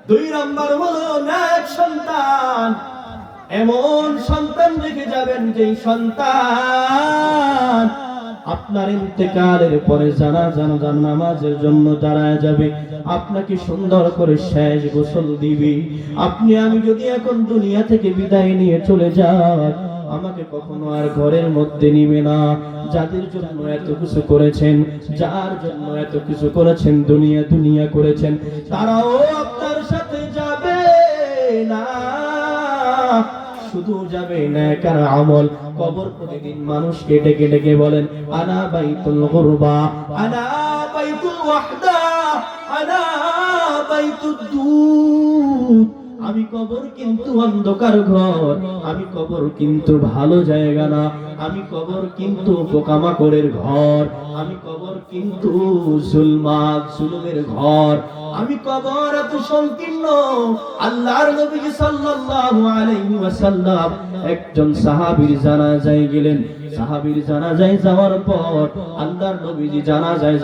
দুই নম্বর হলো নেক সন্তান, এমন সন্তান রেখে যাবেন যে সন্তান আপনার ইন্তেকালের পরে জানাজা নামাজের জন্য দাঁড়ায় যাবে, আপনাকে সুন্দর করে শেষ গোসল দিবে। আপনি আমি যদি এখন দুনিয়া থেকে বিদায় নিয়ে চলে যাই, আমাকে কখনো আর ঘরের মধ্যে নিবে না। যাদের জন্য এত কিছু করেছেন, যার জন্য এত কিছু করেছেন, দুনিয়া দুনিয়া করেছেন, তারাও আপনার সাথে যাবে না। শুধু যাবে নেকার আমল। কবর প্রতিদিন মানুষকে ডেকে ডেকে বলেন, আনা বাইতুল গুরবা, আনা বাইতুল ওয়াহদা, আনা বাইতুদ দুদ। আমি কবর কিন্তু অন্ধকার ঘর, আমি কবর কিন্তু ভালো জায়গা না, আমি কবর কিন্তু পোকামাকড়ের ঘর, আমি কবর কিন্তু জুলমের ঘর, আমি কবর এত সংকীর্ণ। আল্লাহর নবী সাল্লাল্লাহু আলাইহি ওয়াসাল্লাম একজন সাহাবীর জানাজায় গেলেন। সাহাবীর জানাজায় যাওয়ার পর আল্লাহর নবীজি জানাজায়